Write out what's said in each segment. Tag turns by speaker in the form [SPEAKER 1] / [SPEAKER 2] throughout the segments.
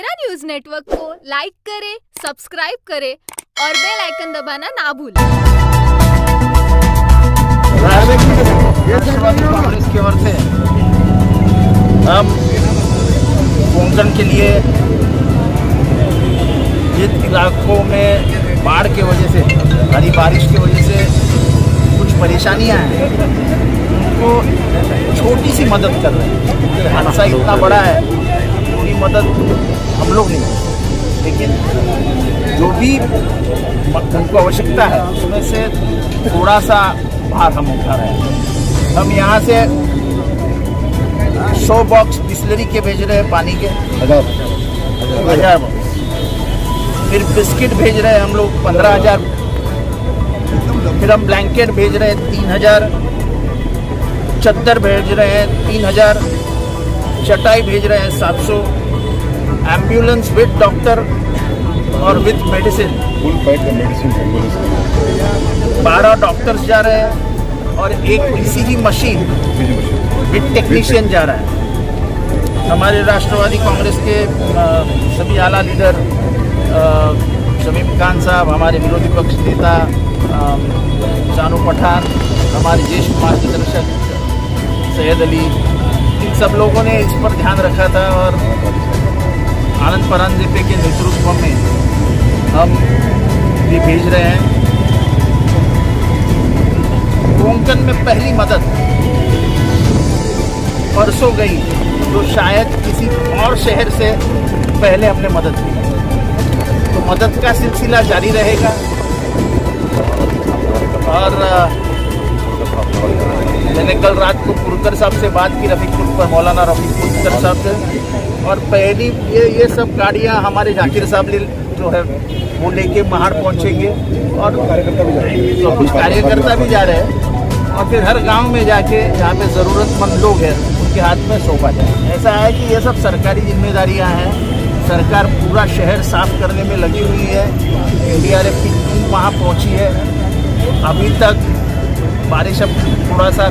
[SPEAKER 1] सवेरा news network को like करें, subscribe करें और बेल आइकन दबाना ना भूलें।
[SPEAKER 2] राष्ट्रवादी कांग्रेस की ओर से हम कोंकण के लिए जिन इलाकों में बाढ़ की वजह से, भारी बारिश की वजह से कुछ परेशानियां हैं, उनको छोटी सी मदद कर रहे हैं। हादसा इतना बड़ा है, पूरी मदद हम लोग नहीं कर सकते, लेकिन जो भी उनको आवश्यकता है उसमें से थोड़ा सा भार हम उठा रहे हैं। हम यहाँ से 100 बॉक्स बिस्लरी के भेज रहे हैं, पानी के 1000 बॉक्स। फिर बिस्किट भेज रहे हैं हम लोग 15,000। फिर हम ब्लैंकेट भेज रहे हैं 3,000, चद्दर भेज रहे हैं 3,000, चटाई भेज रहे हैं 700, एम्बुलेंस विद डॉक्टर और विद मेडिसिन, 12 डॉक्टर्स जा रहे हैं और एक ईसीजी मशीन विद टेक्नीशियन जा रहा है। हमारे राष्ट्रवादी कांग्रेस के सभी आला लीडर, शमीम खान साहब, हमारे विरोधी पक्ष नेता जानू पठान, हमारे ज्येष्ठ मार्गदर्शक सैयद अली, इन सब लोगों ने इस पर ध्यान रखा था और आनंद परांजपे के नेतृत्व में हम ये भेज रहे हैं। कोंकण में पहली मदद परसों गई, जो शायद किसी और शहर से पहले हमने मदद की, तो मदद का सिलसिला जारी रहेगा। और मैंने कल रात को पुरकर साहब से बात की, रफीकुल पर मौलाना रफीकुल साहब से, और पहली ये सब गाड़ियां हमारे जाकिर साहब जो है वो लेके महाड़ पहुंचेंगे और तो कुछ कार्यकर्ता भी जा रहे हैं, और फिर हर गांव में जाके जहाँ पे ज़रूरतमंद लोग हैं उनके हाथ में सौंपा जाए। ऐसा है कि ये सब सरकारी जिम्मेदारियाँ हैं। सरकार पूरा शहर साफ करने में लगी हुई है। NDRF की टीम वहाँ पहुँची है। अभी तक बारिश अब थोड़ा सा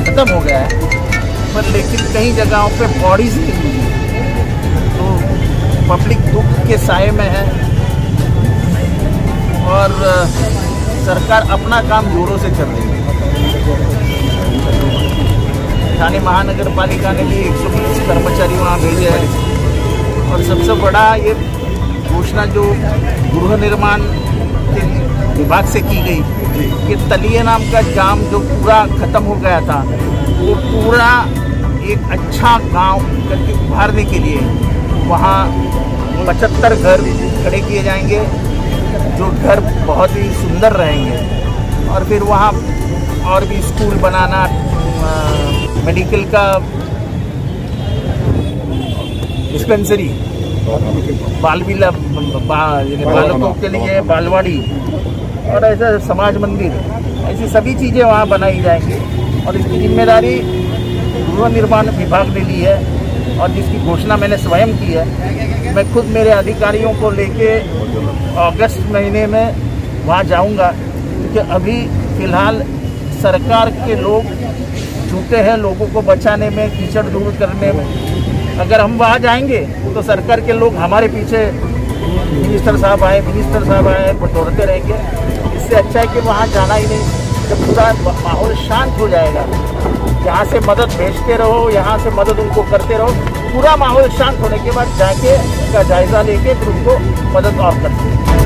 [SPEAKER 2] खत्म हो गया है, पर लेकिन कई जगहों पे बॉडीज नहीं मिली, तो पब्लिक दुख के साए में है और सरकार अपना काम जोरों से कर रही है। ठाणे महानगर पालिका ने भी 120 कर्मचारी वहाँ भेजे हैं। और सबसे बड़ा ये घोषणा जो गृह निर्माण के विभाग से की गई कि तलिये नाम का जाम जो पूरा खत्म हो गया था, वो पूरा एक अच्छा गांव करके उभारने के लिए वहाँ 75 घर खड़े किए जाएंगे, जो घर बहुत ही सुंदर रहेंगे। और फिर वहाँ और भी स्कूल बनाना, मेडिकल का डिस्पेंसरी, बालकों के लिए बालवाड़ी और ऐसा समाज मंदिर, ऐसी सभी चीज़ें वहाँ बनाई जाएंगी। और इसकी जिम्मेदारी गृह निर्माण विभाग ने ली है और जिसकी घोषणा मैंने स्वयं की है। मैं खुद मेरे अधिकारियों को लेके अगस्त महीने में वहाँ जाऊँगा, क्योंकि अभी फ़िलहाल सरकार के लोग जुटे हैं लोगों को बचाने में, कीचड़ दूर करने में। अगर हम वहाँ जाएंगे तो सरकार के लोग हमारे पीछे मिनिस्टर साहब आए बटोरते रहेंगे। इससे अच्छा है कि वहाँ जाना ही नहीं। जब पूरा माहौल शांत हो जाएगा, यहाँ से मदद भेजते रहो, यहाँ से मदद उनको करते रहो, पूरा माहौल शांत होने के बाद जाके उसका जायज़ा लेके फिर उनको मदद और करते हैं।